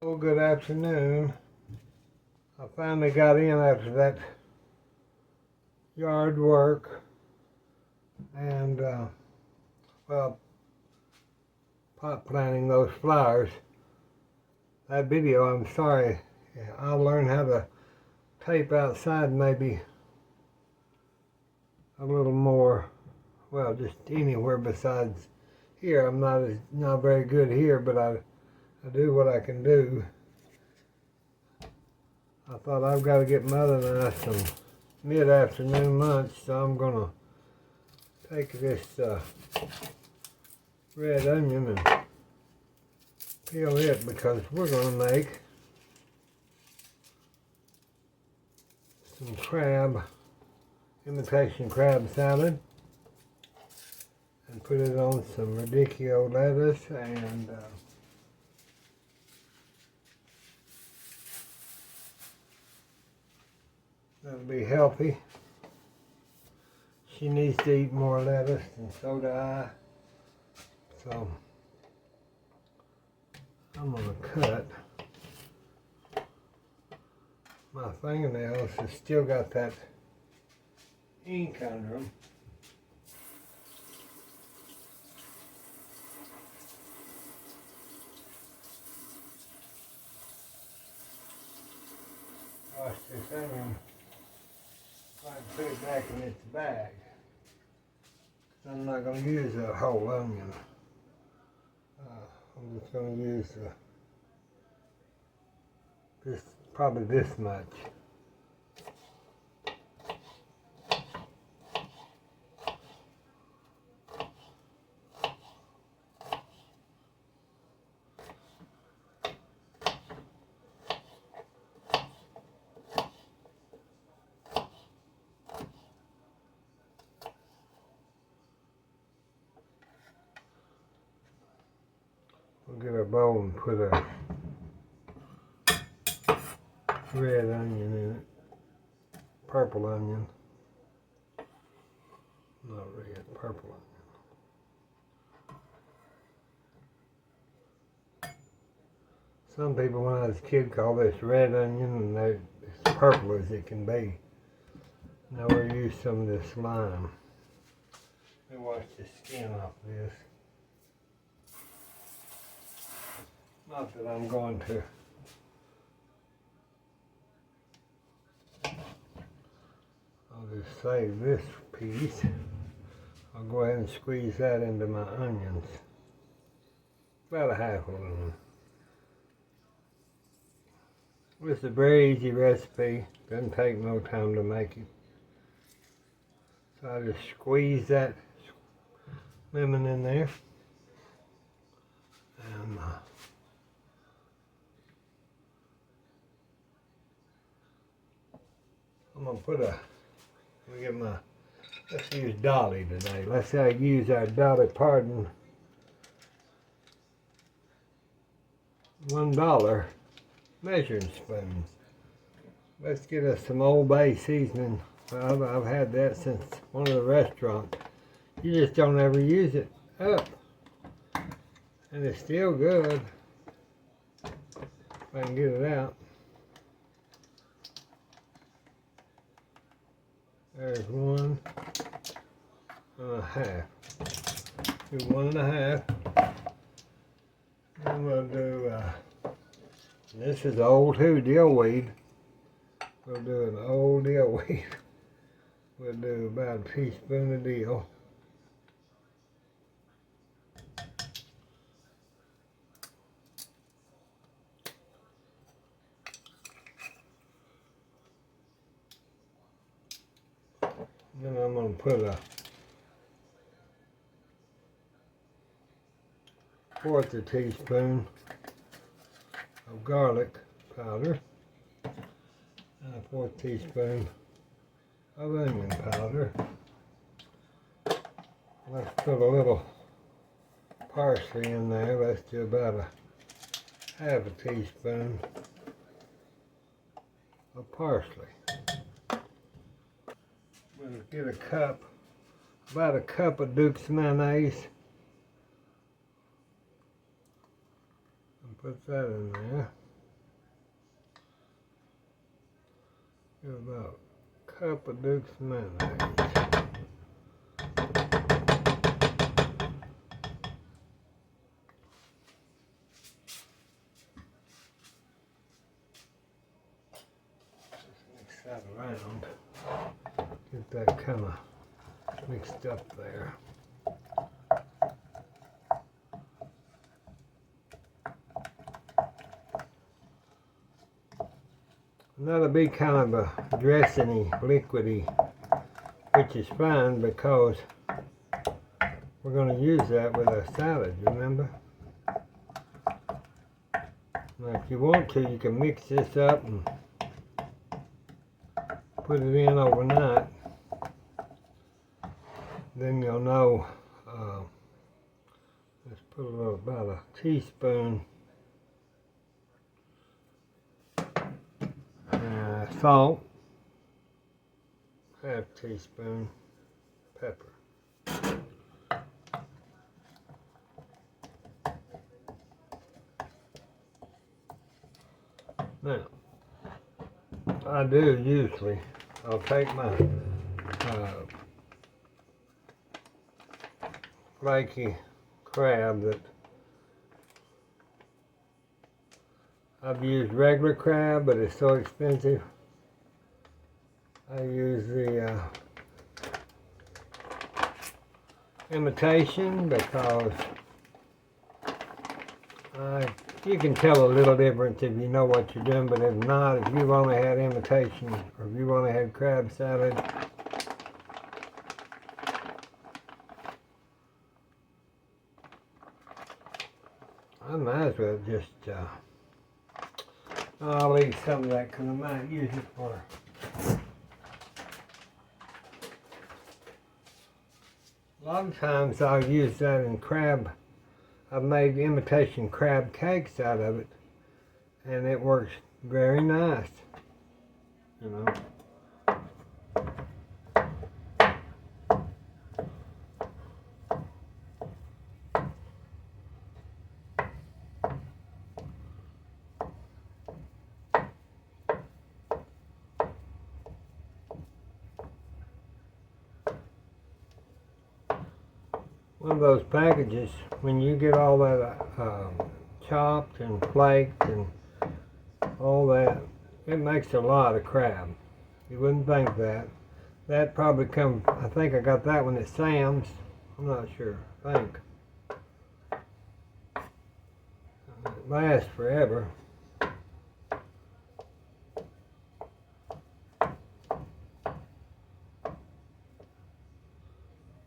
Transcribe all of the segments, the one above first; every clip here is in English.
Well, good afternoon. I finally got in after that yard work and, well, pot planting those flowers. That video, I'm sorry, I'll learn how to tape outside maybe a little more, well, just anywhere besides here. I'm not very good here, but I do what I can do. I thought I've got to get Mother and I some mid-afternoon lunch, so I'm gonna take this red onion and peel it because we're gonna make some imitation crab salad, and put it on some radicchio lettuce and that'll be healthy. She needs to eat more lettuce, and so do I. So I'm gonna cut. My fingernails have still got that ink under them. Wash this onion. I put it back in its bag. I'm not going to use a whole onion. I'm just going to use probably this much. We'll get a bowl and put a red onion in it, purple onion, not red, purple onion. Some people when I was a kid call this red onion, and it's purple as it can be. Now we'll use some of this lime. Let me wash the skin off this. Not that I'm going to. I'll just save this piece. I'll go ahead and squeeze that into my onions. About a half of them. This is a very easy recipe. Doesn't take no time to make it. So I just squeeze that lemon in there. And I'm going to put let's use Dolly today. Let's use our Dolly Parton $1 measuring spoon. Let's get us some Old Bay seasoning. I've had that since one of the restaurants. You just don't ever use it up. And it's still good. If I can get it out. There's 1.5. Do 1.5. And we'll do, this is old too, dill weed. We'll do an old dill weed. We'll do about a teaspoon of dill. Then I'm going to put a 1/4 teaspoon of garlic powder and a 1/4 teaspoon of onion powder. Let's put a little parsley in there. Let's do about a 1/2 teaspoon of parsley. We'll get about a cup of Duke's mayonnaise, and put that in there. About a cup of Duke's mayonnaise. Mix that around. Get that kind of mixed up there. And that'll be kind of a dressing-y, liquidy, which is fine because we're going to use that with our salad, remember? Now if you want to, you can mix this up and put it in overnight. Then you'll know, let's put about a teaspoon salt, half teaspoon pepper. Now, I do usually, I'll take my flaky crab that I've used regular crab, but it's so expensive. I use the imitation because you can tell a little difference if you know what you're doing, but if not, if you've only had imitation or if you've only had crab salad, I might as well just, I'll leave some of that because I might use it for a lot of times I'll use that in crab. I've made imitation crab cakes out of it, and it works very nice, you know. One of those packages, when you get all that chopped and flaked and all that, it makes a lot of crab. You wouldn't think that. That probably comes, I think I got that one at Sam's. I'm not sure, I think. It lasts forever.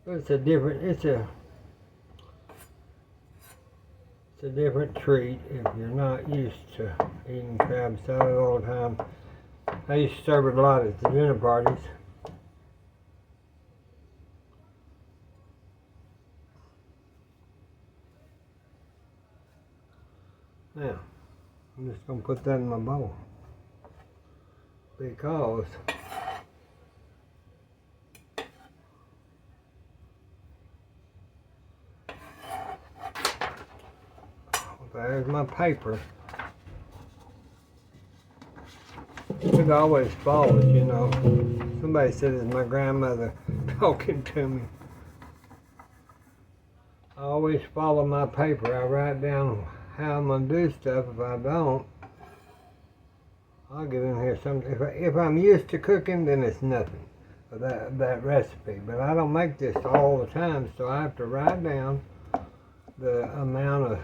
But it's a different treat if you're not used to eating crab salad all the time. I used to serve it a lot at the dinner parties. Now, I'm just going to put that in my bowl because there's my paper. It always falls, you know. Somebody said it's my grandmother talking to me. I always follow my paper. I write down how I'm going to do stuff. If I don't, I'll get in here some. If I'm used to cooking, then it's nothing. That recipe. But I don't make this all the time, so I have to write down the amount of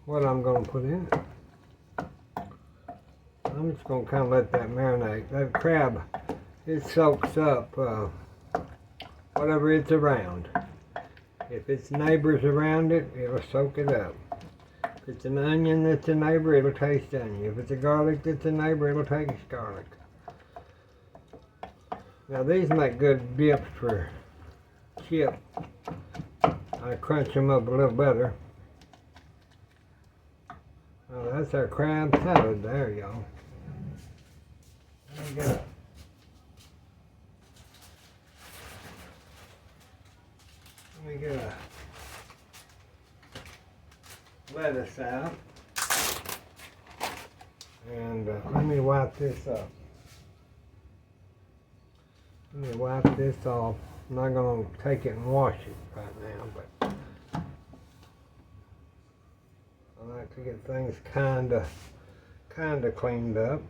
what I'm going to put in it. I'm just going to kind of let that marinate. That crab, it soaks up whatever it's around. If it's neighbors around it, it'll soak it up. If it's an onion that's a neighbor, it'll taste onion. If it's a garlic that's a neighbor, it'll taste garlic. Now these make good dips for chip. I crunch them up a little better. Oh, that's our crab salad there, y'all. Let me get a lettuce out. And let me wipe this up. Let me wipe this off. I'm not going to take it and wash it right now, but I like to get things kind of cleaned up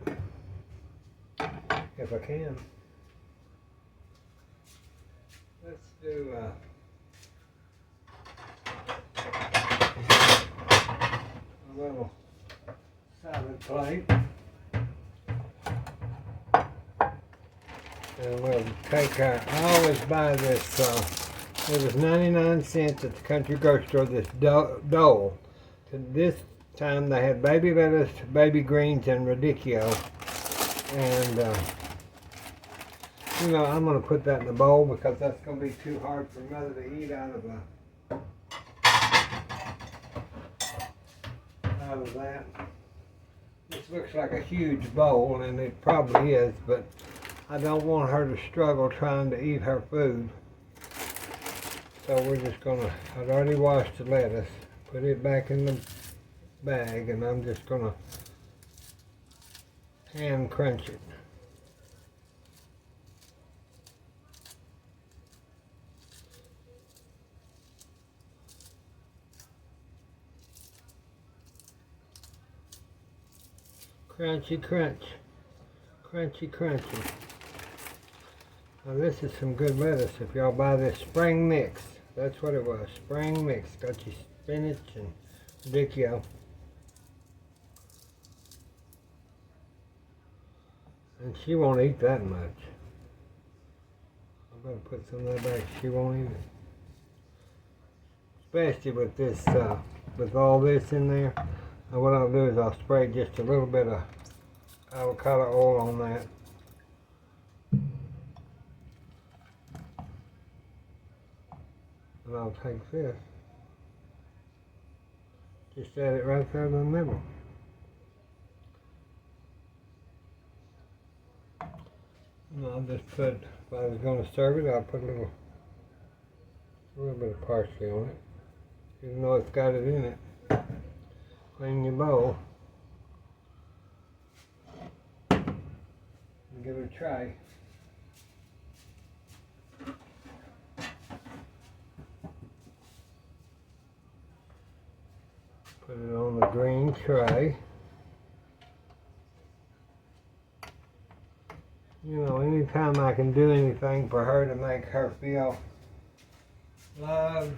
if I can. Let's do a little salad plate. And we'll take our, I always buy this, it was 99 cents at the country grocery store, this dole. This time they had baby lettuce, baby greens, and radicchio. And, you know, I'm going to put that in the bowl because that's going to be too hard for Mother to eat out of that. This looks like a huge bowl, and it probably is, but I don't want her to struggle trying to eat her food. So we're just going to, I've already washed the lettuce, put it back in the bag, and I'm just going to hand crunch it. Crunchy crunch. Crunchy crunchy. Now this is some good lettuce. If y'all buy this spring mix, that's what it was. Spring mix. Got your spinach and radicchio. And she won't eat that much. I'm gonna put some of that back. She won't eat it. Especially with this, with all this in there. And what I'll do is I'll spray just a little bit of avocado oil on that. And I'll take this. Just add it right there in the middle. And I'll just put, if I was going to serve it, I'll put a little bit of parsley on it. Even though it's got it in it. Clean your bowl. And give it a try. Put it on the green tray. You know, anytime I can do anything for her to make her feel loved,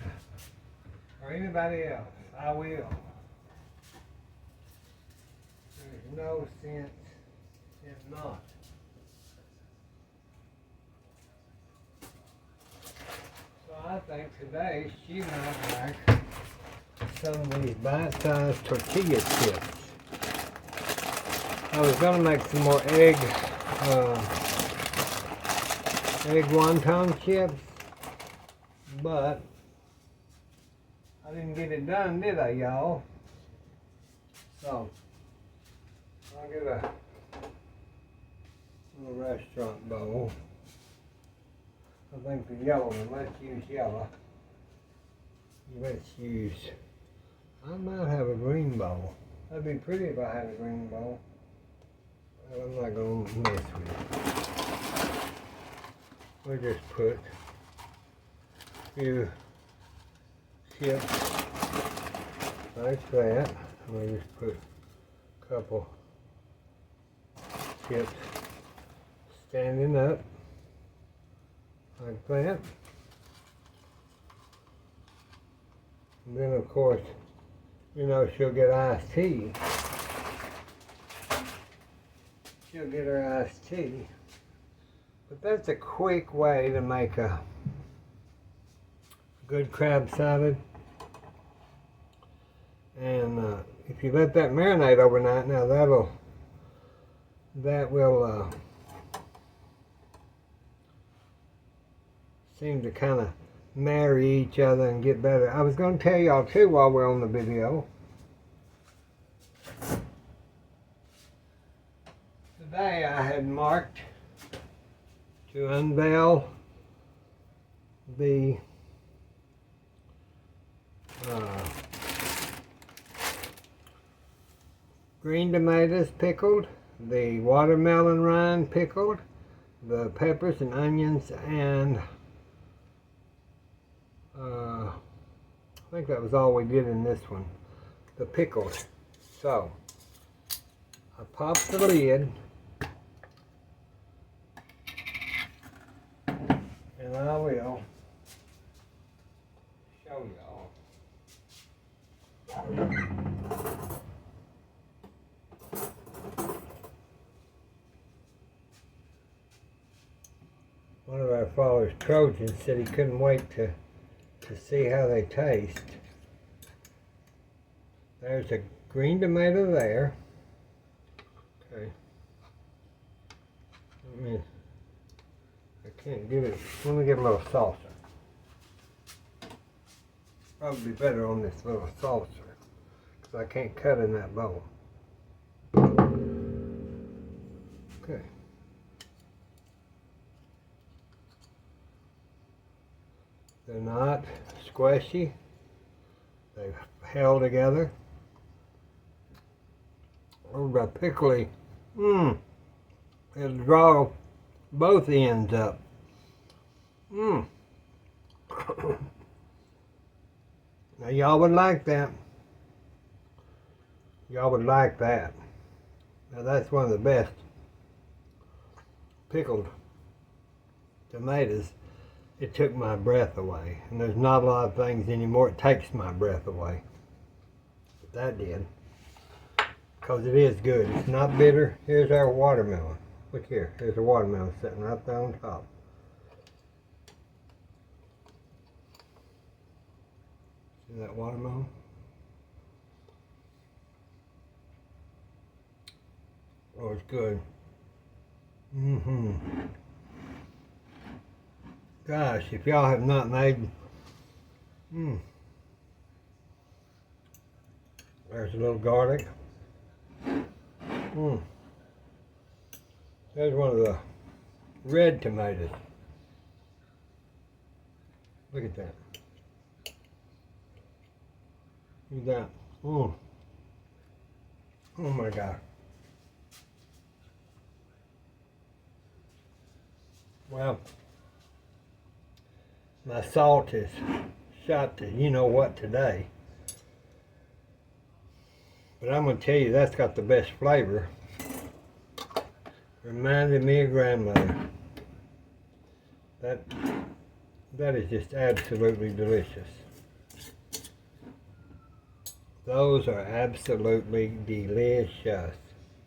or anybody else, I will. There's no sense in not. So I think today she might like some of these bite-sized tortilla chips. I was going to make some more egg wonton chips, but I didn't get it done, did I, y'all? So I'll get a little restaurant bowl. I think the yellow one, let's use yellow. Let's use, I might have a green bowl. That'd be pretty if I had a green bowl. But I'm not going to mess with it. We'll just put a few chips like that. We'll just put a couple chips standing up like that. And then of course, you know, she'll get iced tea. She'll get her iced tea. But that's a quick way to make a good crab salad. And if you let that marinate overnight, now that will seem to kind of marry each other and get better. I was going to tell y'all too while we're on the video. Today I had marked to unveil the green tomatoes pickled, the watermelon rind pickled, the peppers and onions, and I think that was all we did in this one, the pickles. So I popped the lid, and I will show y'all. One of our followers, Trojan, said he couldn't wait to see how they taste. There's a green tomato there. Okay. I can't get it. Let me get a little salsa. Probably better on this little salsa because I can't cut in that bowl. Okay. They're not squishy. They've held together. Over by Pickle, it'll draw both ends up. Now y'all would like that. Y'all would like that. Now that's one of the best pickled tomatoes. It took my breath away. And there's not a lot of things anymore it takes my breath away. But that did. Because it is good. It's not bitter. Here's our watermelon. Look here. Here's a watermelon sitting right there on top. See that watermelon? Oh, it's good. Gosh, if y'all have not made, there's a little garlic. There's one of the red tomatoes. Look at that. Look at that. Oh my God. Well, my salt is shot to you know what today. But I'm going to tell you, that's got the best flavor. Reminded me of grandmother. That is just absolutely delicious. Those are absolutely delicious.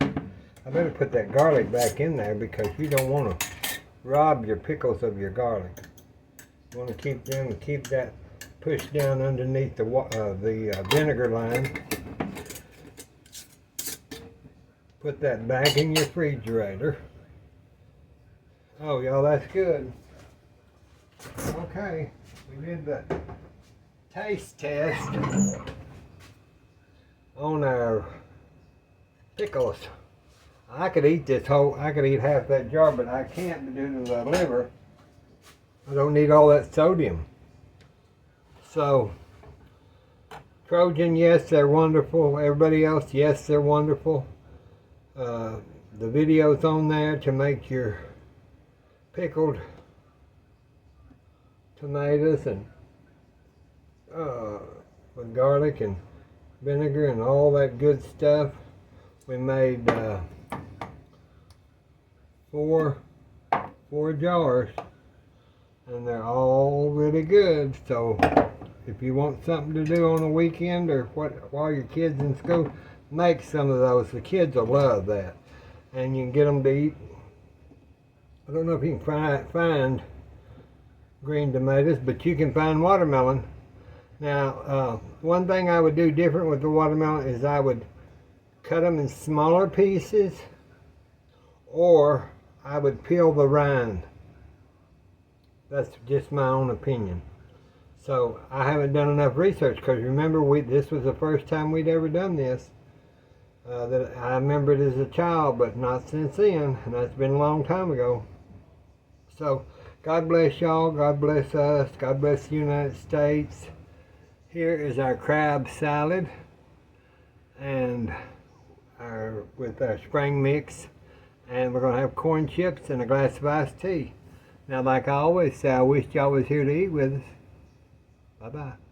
I better put that garlic back in there because you don't want to rob your pickles of your garlic. You want to keep them and keep that pushed down underneath the vinegar line. Put that back in your refrigerator. Oh, y'all, that's good. Okay, we did the taste test on our pickles. I could eat half that jar, but I can't due to the liver. I don't need all that sodium. So, Trojan, yes, they're wonderful. Everybody else, yes, they're wonderful. The video's on there to make your pickled tomatoes and with garlic and vinegar and all that good stuff. We made 4 jars, and they're all really good. So if you want something to do on the weekend or while your kids in school, make some of those. The kids will love that, and you can get them to eat. I don't know if you can find green tomatoes, but you can find watermelon. Now, one thing I would do different with the watermelon is I would cut them in smaller pieces, or I would peel the rind. That's just my own opinion. So I haven't done enough research because remember, this was the first time we'd ever done this. That I remember it as a child, but not since then, and that's been a long time ago. So God bless y'all, God bless us, God bless the United States. Here is our crab salad and our with our spring mix. And we're going to have corn chips and a glass of iced tea. Now, like I always say, I wish y'all was here to eat with us. Bye-bye.